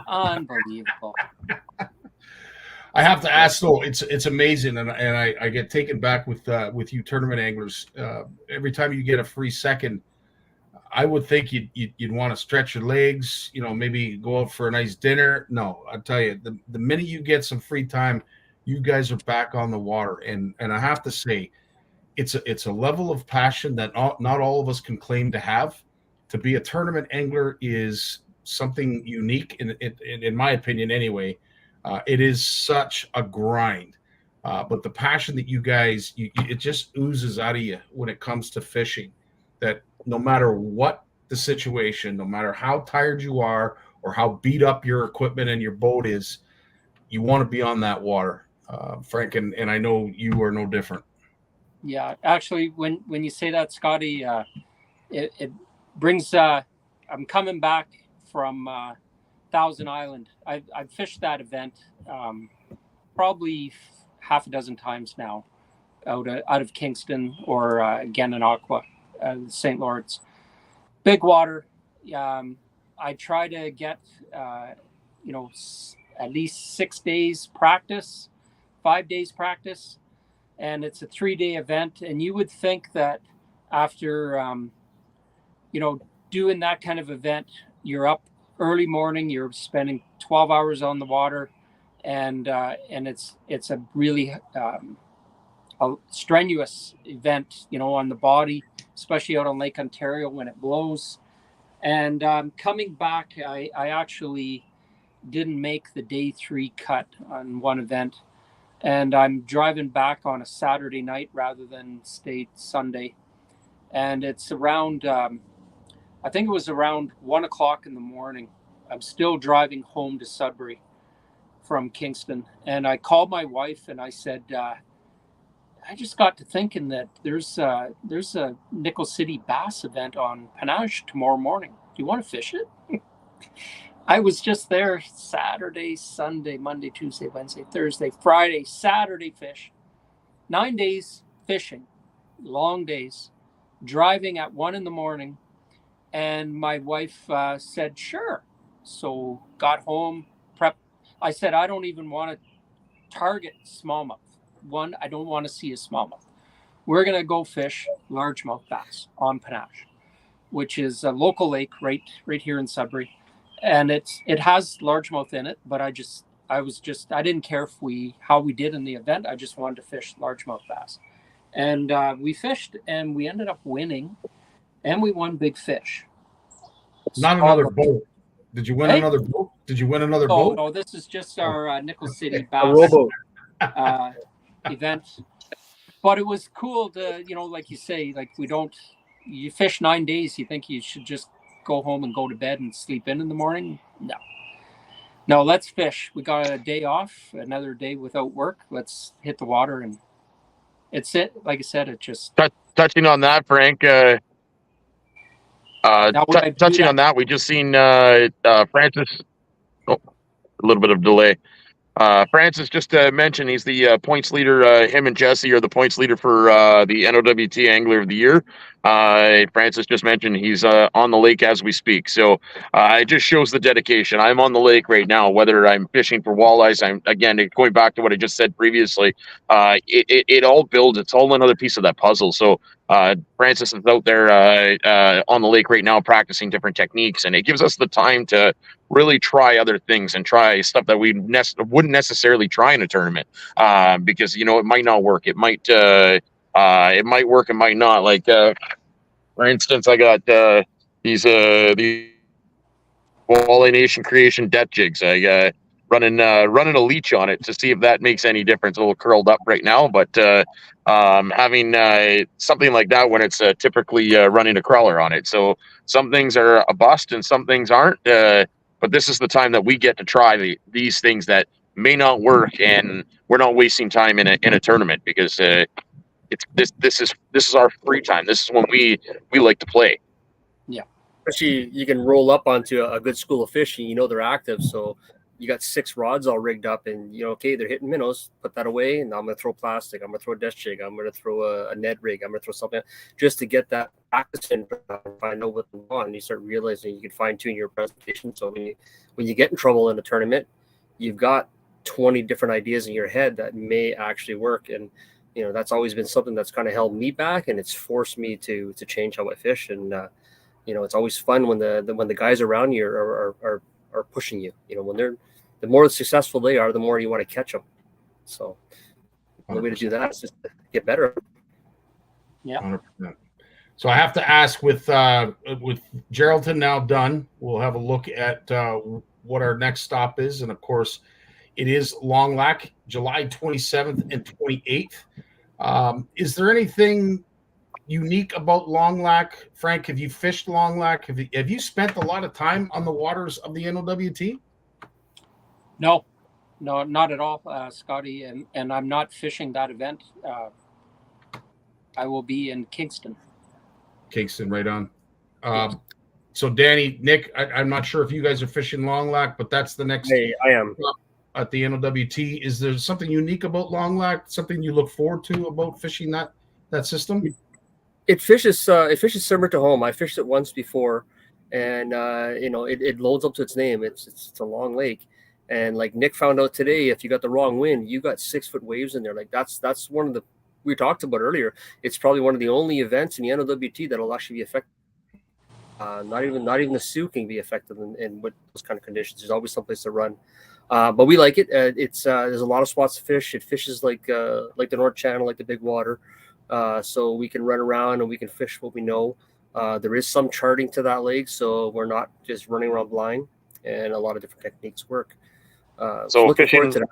Unbelievable. I have to ask though, it's amazing, and I get taken back with you tournament anglers. Every time you get a free second, I would think you'd want to stretch your legs, maybe go out for a nice dinner. No, I tell you, the minute you get some free time, you guys are back on the water, and I have to say, it's a level of passion that not all of us can claim to have. To be a tournament angler is something unique, in my opinion, anyway. It is such a grind, but the passion that you guys, it just oozes out of you when it comes to fishing, that no matter what the situation, no matter how tired you are or how beat up your equipment and your boat is, you want to be on that water, Frank, and I know you are no different. Yeah, actually, when you say that, Scottie, it brings, I'm coming back from Thousand Island. I've fished that event probably half a dozen times now, out of Kingston or again in Aqua, St. Lawrence. Big water. I try to get at least 6 days practice, 5 days practice, and it's a 3-day event. And you would think that after doing that kind of event, you're up early morning, you're spending 12 hours on the water, and it's a really a strenuous event, on the body, especially out on Lake Ontario when it blows. And coming back, I actually didn't make the day 3 cut on one event, and I'm driving back on a Saturday night rather than stay Sunday, and it's around I think it was around 1 o'clock in the morning. I'm still driving home to Sudbury from Kingston. And I called my wife and I said, I just got to thinking that there's a Nickel City bass event on Panache tomorrow morning. Do you want to fish it? I was just there Saturday, Sunday, Monday, Tuesday, Wednesday, Thursday, Friday, Saturday fish. 9 days fishing, long days, driving at 1 in the morning. And my wife said, sure. So got home, prep. I said, I don't even want to target smallmouth. One, I don't want to see a smallmouth. We're going to go fish largemouth bass on Panache, which is a local lake right here in Sudbury. And it has largemouth in it, but I didn't care how we did in the event. I just wanted to fish largemouth bass. And we fished and we ended up winning. And we won big fish. Not another boat. Did you win another boat? Did you win another boat? No, this is just our Nickel City bass event. But it was cool to, like you say, like you fish 9 days, you think you should just go home and go to bed and sleep in the morning? No, let's fish. We got a day off, another day without work. Let's hit the water, and it's it. Like I said, it just... Touching on that, Frank, touching on that, we just seen Francis. Oh, a little bit of delay. Francis just mentioned he's the points leader. Him and Jesse are the points leader for the NOWT Angler of the Year. Francis just mentioned he's on the lake as we speak. So it just shows the dedication. I'm on the lake right now, whether I'm fishing for walleyes. I'm again going back to what I just said previously. It all builds. It's all another piece of that puzzle. So Francis is out there on the lake right now practicing different techniques, and it gives us the time to really try other things and try stuff that we wouldn't necessarily try in a tournament because it might not work. It might work, it might not. Like for instance, I got these Walleye Nation Creation debt jigs. I running a leech on it to see if that makes any difference. A little curled up right now, but having something like that when it's typically running a crawler on it. So some things are a bust and some things aren't. But this is the time that we get to try these things that may not work, and we're not wasting time in a tournament because this is our free time. This is when we like to play. Yeah. Especially you can roll up onto a good school of fish and you know they're active. So you got 6 rods all rigged up and okay, they're hitting minnows, put that away. And I'm going to throw plastic. I'm going to throw a desk jig. I'm going to throw a Ned rig. I'm going to throw something just to get that practice in, find out what they want. And you start realizing you can fine tune your presentation. So when you get in trouble in a tournament, you've got 20 different ideas in your head that may actually work. And, that's always been something that's kind of held me back, and it's forced me to change how I fish. And, it's always fun when the guys around you are pushing you. When the more successful they are, the more you want to catch them. So the way to do that is just to get better. Yeah. 100%. So I have to ask, with Geraldton now done, we'll have a look at what our next stop is, and of course, it is Long Lac, July 27th and 28th. Is there anything unique about Long Lac? Frank, have you fished Long Lac? Have you spent a lot of time on the waters of the NOWT? No, not at all, Scottie. And I'm not fishing that event. I will be in Kingston. Right on. So Danny, Nick, I'm not sure if you guys are fishing Long Lac, but that's the next. Hey, I am. At the NOWT. Is there something unique about Long Lac? Something you look forward to about fishing that system? It fishes similar to home. I fished it once before, and it loads up to its name. It's a long lake, and like Nick found out today, if you got the wrong wind, you got 6-foot waves in there. Like that's one of the we talked about earlier. It's probably one of the only events in the NOWT that'll actually be affected. Not even the Sioux can be affected in with those kind of conditions. There's always someplace to run. But we like it. There's a lot of spots to fish. It fishes like the North Channel, like the big water. So we can run around and we can fish what we know. There is some charting to that lake, so we're not just running around blind, and a lot of different techniques work. So looking forward to that.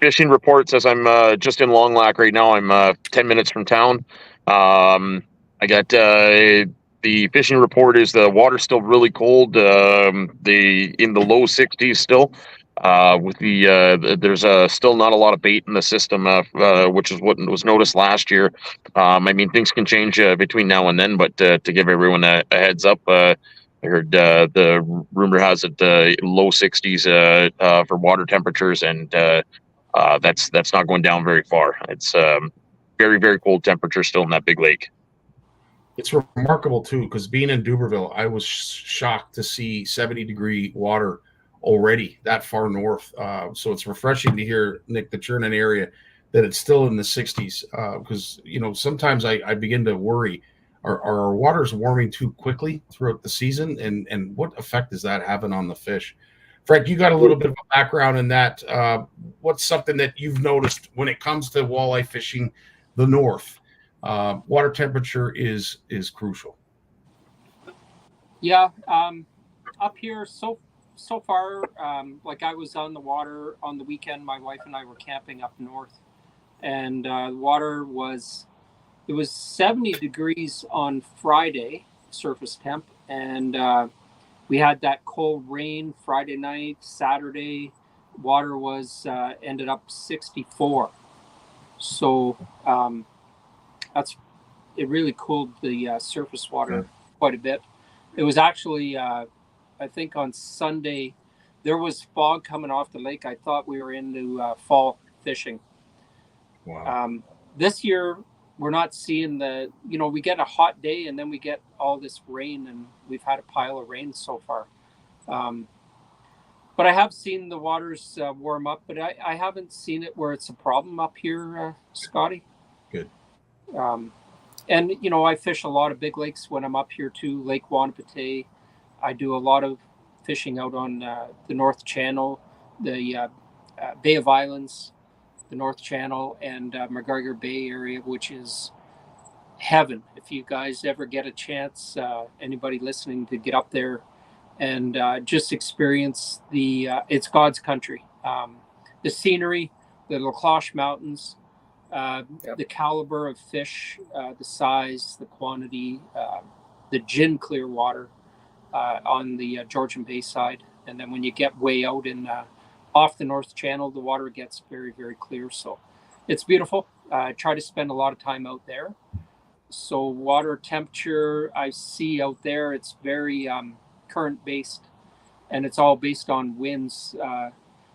Fishing reports, as I'm just in Long Lac right now. I'm 10 minutes from town. I got the fishing report is the water's still really cold. In the low 60s still. With there's still not a lot of bait in the system, which is what was noticed last year. I mean, things can change between now and then, but to give everyone a heads up, I heard the rumor has it low 60s for water temperatures, and that's not going down very far. It's very, very cold temperature still in that big lake. It's remarkable too, because being in Duberville, I was shocked to see 70-degree water already that far north. So it's refreshing to hear, Nick, that you're in an area that it's still in the 60s. Because sometimes I begin to worry: are our waters warming too quickly throughout the season, and what effect is that having on the fish? Frank, you got a little bit of a background in that. What's something that you've noticed when it comes to walleye fishing the north? Water temperature is crucial. Yeah, up here so far, like I was on the water on the weekend. My wife and I were camping up north, and the water was 70 degrees on Friday, surface temp, and we had that cold rain Friday night. Saturday, water was ended up 64. So it really cooled the surface water quite a bit. It was actually, I think on Sunday, there was fog coming off the lake. I thought we were into fall fishing. Wow. This year, we're not seeing we get a hot day and then we get all this rain, and we've had a pile of rain so far. But I have seen the waters warm up, but I haven't seen it where it's a problem up here, Scottie. Good. And, I fish a lot of big lakes when I'm up here too. Lake Wanapitei. I do a lot of fishing out on the North Channel, the Bay of Islands, the North Channel, and McGregor Bay area, which is heaven. If you guys ever get a chance, anybody listening, to get up there and just experience it's God's country. The scenery, the La Cloche Mountains, the caliber of fish, the size, the quantity, the gin clear water on the Georgian Bay side. And then when you get way out in off the North Channel, the water gets very, very clear. So it's beautiful. I try to spend a lot of time out there. So water temperature I see out there, it's very current based, and it's all based on winds.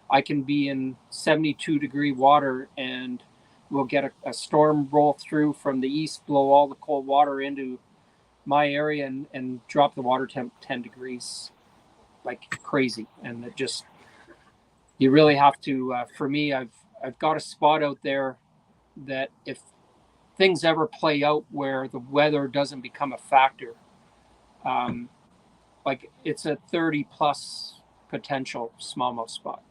I can be in 72-degree water and we'll get a storm roll through from the east, blow all the cold water into my area and drop the water temp 10 degrees like crazy. And it just, you really have to, for me, I've got a spot out there that if things ever play out where the weather doesn't become a factor, like it's a 30 plus potential smallmouth spot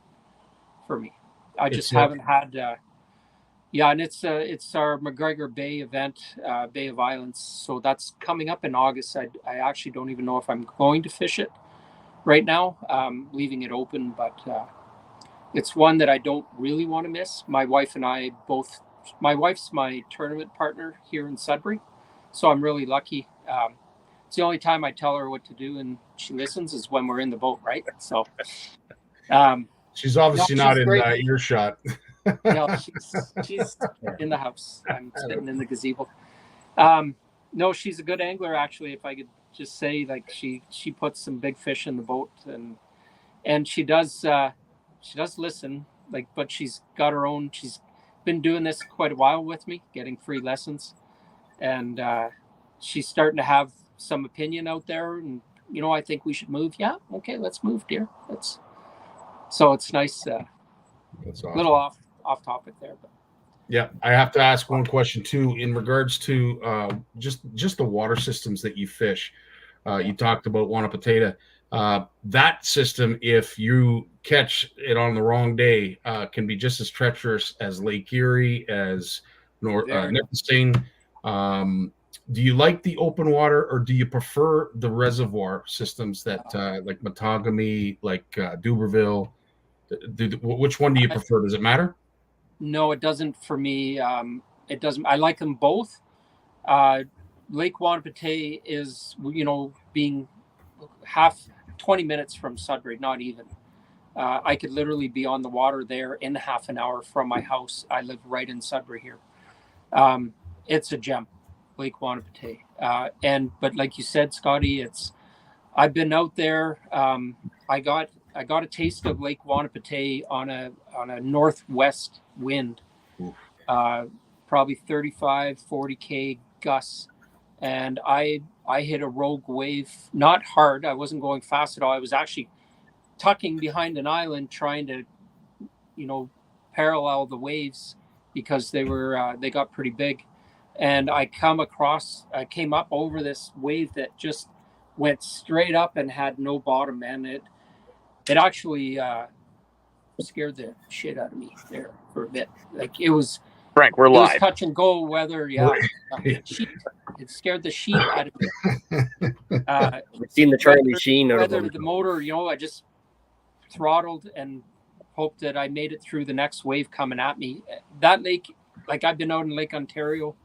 for me. I just haven't had, and it's our McGregor Bay event, Bay of Islands. So that's coming up in August. I actually don't even know if I'm going to fish it right now, leaving it open, but it's one that I don't really want to miss. My wife and I both, my wife's my tournament partner here in Sudbury, so I'm really lucky. It's the only time I tell her what to do and she listens is when we're in the boat, right? So she's obviously not in great. Earshot. No, she's in the house. I'm sitting in the gazebo. No, she's a good angler, actually. If I could just say, like she puts some big fish in the boat, and she does listen. Like, but she's got her own. She's been doing this quite a while with me, getting free lessons, and she's starting to have some opinion out there. And I think we should move. Yeah, okay, let's move, dear. So it's nice. That's awesome. A little off topic there, but yeah, I have to ask one question too in regards to just the water systems that you fish. You talked about Wanapateta. That system, if you catch it on the wrong day, can be just as treacherous as Lake Erie, as Nipissing. Do you like the open water, or do you prefer the reservoir systems that like Matagami, like Duberville? Which one do you prefer? Does it matter? No, it doesn't for me. It doesn't. I like them both. Lake Wanapateta is, being 20 minutes from Sudbury, not even. I could literally be on the water there in half an hour from my house. I live right in Sudbury here. It's a gem, Lake Wanapateta. But like you said, Scottie, I've been out there. I got a taste of Lake Wanapateta on a northwest wind, probably 35, 40K gusts. And I hit a rogue wave, not hard. I wasn't going fast at all. I was actually tucking behind an island trying to, parallel the waves because they got pretty big. And I came up over this wave that just went straight up and had no bottom, man. It actually scared the shit out of me there for a bit. Like it was, Frank, we're it live. was touch and go weather. Yeah, it scared the sheet out of me. We've seen the Charlie Sheen out of Whether them. the motor, I just throttled and hoped that I made it through the next wave coming at me. That lake, like I've been out in Lake Ontario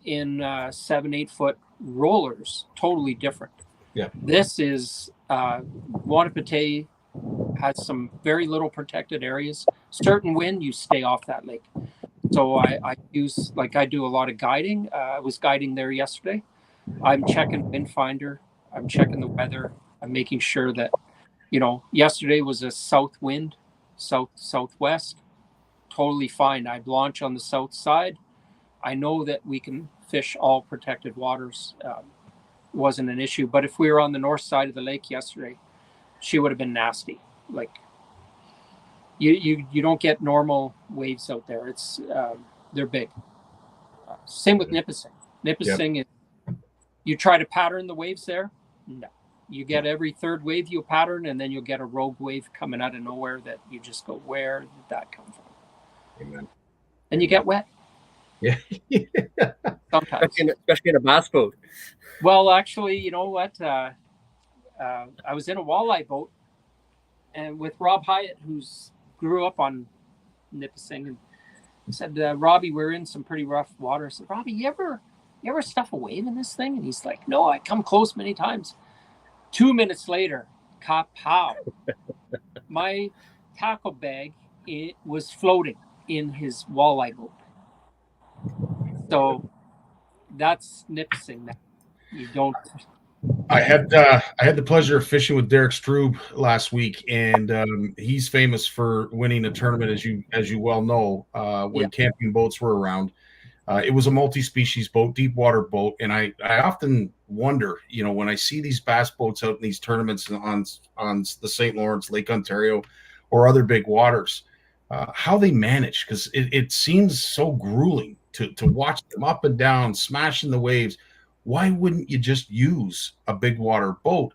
in 7-8 foot rollers, totally different. Yeah, this is Wanapateta has some very little protected areas. Certain wind, you stay off that lake. So I use, like I do a lot of guiding. I was guiding there yesterday. I'm checking wind finder. I'm checking the weather. I'm making sure that, yesterday was a south wind, southwest, totally fine. I'd launch on the south side. I know that we can fish all protected waters. Wasn't an issue. But if we were on the north side of the lake yesterday, she would have been nasty. Like you don't get normal waves out there. It's they're big. Same with Nipissing. Nipissing is, you try to pattern the waves there. No, you get every third wave you pattern, and then you'll get a rogue wave coming out of nowhere that you just go, where did that come from? Amen. And you get wet. Yeah. Sometimes, especially in a bass boat. Well, actually, you know what? I was in a walleye boat, and with Rob Hyatt, who's grew up on Nipissing, and he said, "Robbie, we're in some pretty rough water." I said, "Robbie, you ever stuff a wave in this thing?" And he's like, "No, I come close many times." 2 minutes later, kapow! My tackle bag, it was floating in his walleye boat. So that's nipsing. You don't. I had the pleasure of fishing with Derek Strube last week, and he's famous for winning a tournament, as you well know, when camping boats were around. It was a multi-species boat, deep water boat, and I often wonder, when I see these bass boats out in these tournaments on the St. Lawrence, Lake Ontario, or other big waters, how they manage, because it seems so grueling to watch them up and down, smashing the waves. Why wouldn't you just use a big water boat?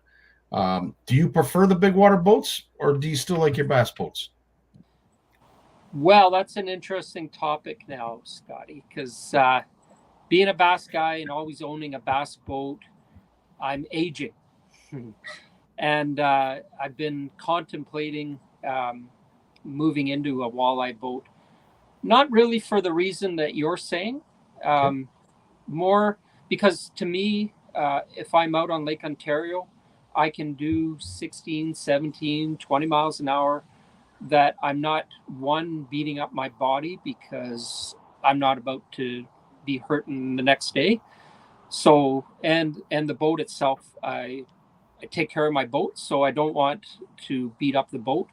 Do you prefer the big water boats, or do you still like your bass boats? Well, that's an interesting topic now, Scottie, because being a bass guy and always owning a bass boat, I'm aging. And I've been contemplating moving into a walleye boat. Not really for the reason that you're saying, more because to me, if I'm out on Lake Ontario, I can do 16, 17, 20 miles an hour that I'm not, one, beating up my body because I'm not about to be hurting the next day. So, and the boat itself, I take care of my boat, so I don't want to beat up the boat.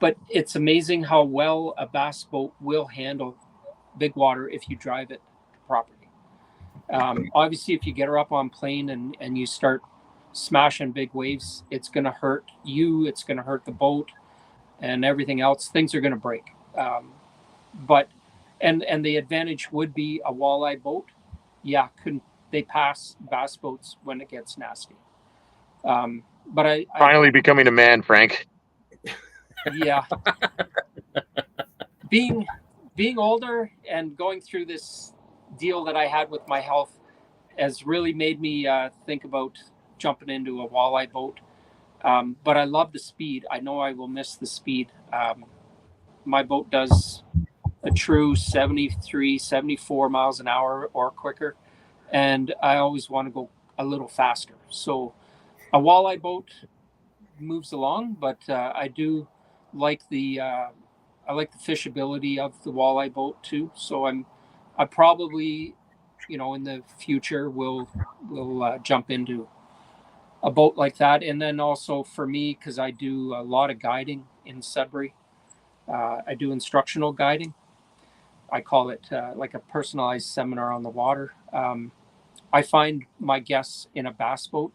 But it's amazing how well a bass boat will handle big water if you drive it properly. Obviously, if you get her up on plane and you start smashing big waves, it's going to hurt you, it's going to hurt the boat and everything else. Things are going to break. But the advantage would be a walleye boat. Yeah, couldn't they pass bass boats when it gets nasty? But I finally becoming a man, Frank. Yeah. Being older and going through this deal that I had with my health has really made me think about jumping into a walleye boat. But I love the speed. I know I will miss the speed. My boat does a true 73, 74 miles an hour or quicker. And I always want to go a little faster. So a walleye boat moves along, but I do like the fishability of the walleye boat too. So I probably, in the future will jump into a boat like that. And then also for me, because I do a lot of guiding in Sudbury, I do instructional guiding. I call it like a personalized seminar on the water. I find my guests in a bass boat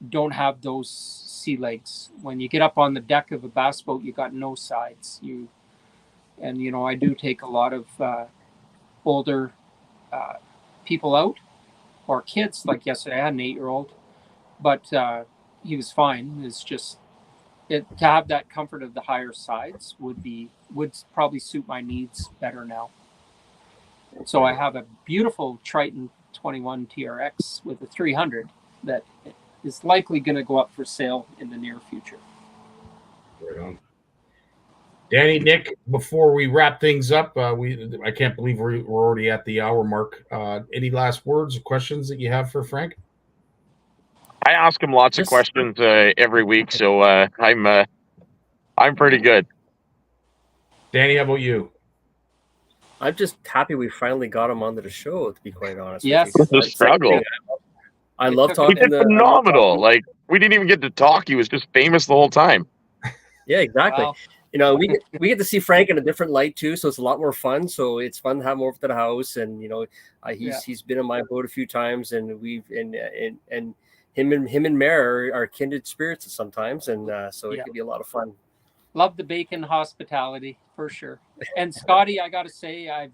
don't have those sea legs. When you get up on the deck of a bass boat, you got no sides. I do take a lot of older people out, or kids. Like yesterday, I had an 8-year-old, but he was fine. It's just to have that comfort of the higher sides would probably suit my needs better now. So I have a beautiful Triton 21 TRX with a 300 that is likely going to go up for sale in the near future. Right on. Danny, Nick, before we wrap things up, I can't believe we're already at the hour mark. Any last words or questions that you have for Frank? I ask him lots of questions every week, so I'm pretty good. Danny, how about you? I'm just happy we finally got him onto the show, to be quite honest. Yes. With you. The struggle. I love He talking. did phenomenal. Like, we didn't even get to talk. He was just famous the whole time. Yeah, exactly. Wow. We get to see Frank in a different light too, so it's a lot more fun. So it's fun to have him over to the house, and he's been in my boat a few times, and and him and Mare are kindred spirits sometimes, and so it could be a lot of fun. Love the bacon hospitality for sure. And Scottie, I gotta say, I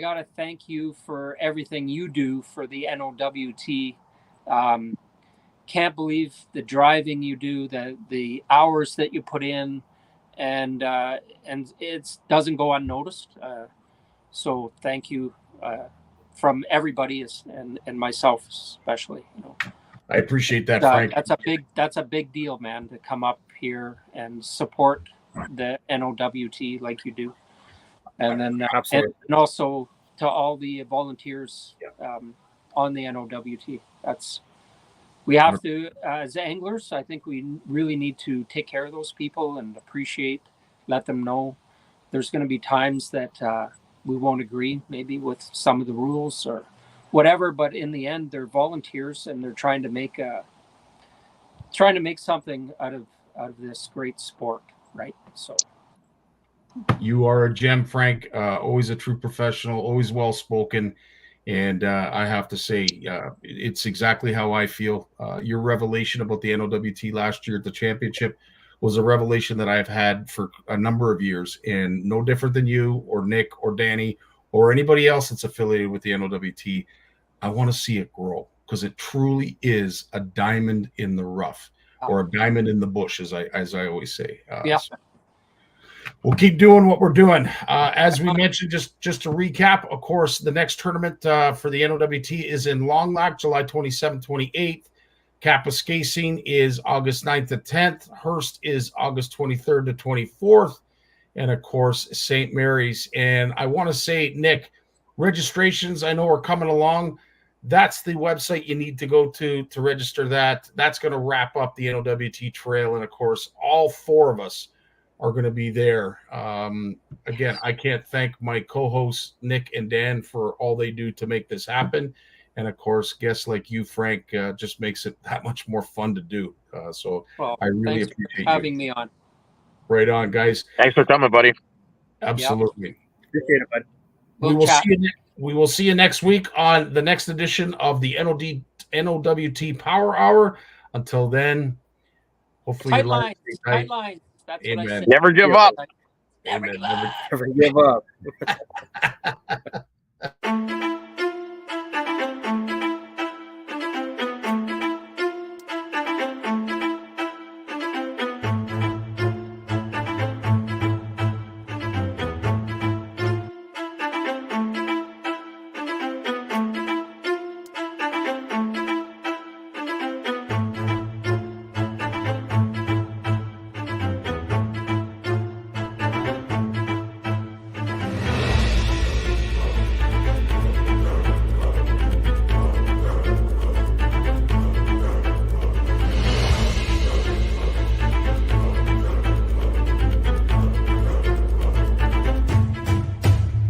gotta thank you for everything you do for the NOWT. Can't believe the driving you do, the hours that you put in, and it doesn't go unnoticed. So thank you from everybody and myself especially. I appreciate that, Frank. That's a big deal, man, to come up here and support the NOWT like you do. And then Absolutely. and also to all the volunteers on the NOWT. We have to, as anglers, I think we really need to take care of those people and let them know there's going to be times that we won't agree maybe with some of the rules or whatever, but in the end they're volunteers and they're trying to make something out of this great sport, right? So you are a gem, Frank. Always a true professional, always well spoken. And I have to say, it's exactly how I feel. Your revelation about the NOWT last year at the championship was a revelation that I've had for a number of years, and no different than you or Nick or Danny or anybody else that's affiliated with the NOWT. I want to see it grow because it truly is a diamond in the rough, or a diamond in the bush, as I always say. Yeah. So we'll keep doing what we're doing. As we mentioned, just to recap, of course, the next tournament for the NOWT is in Long Lac, July 27th, 28th. Kapuskasing is August 9th to 10th. Hearst is August 23rd to 24th. And, of course, St. Mary's. And I want to say, Nick, registrations, I know are coming along. That's the website you need to go to register that. That's going to wrap up the NOWT trail. And, of course, all four of us are going to be there. Again, I can't thank my co-hosts, Nick and Dan, for all they do to make this happen. And, of course, guests like you, Frank, just makes it that much more fun to do. So I really appreciate having me on. Right on, guys. Thanks for coming, buddy. Absolutely. Yep. Appreciate it, bud. We will see you next week on the next edition of the NOWT Power Hour. Until then, hopefully tight lines. That's Amen. what I said. Never give up. Never give up. Never give up.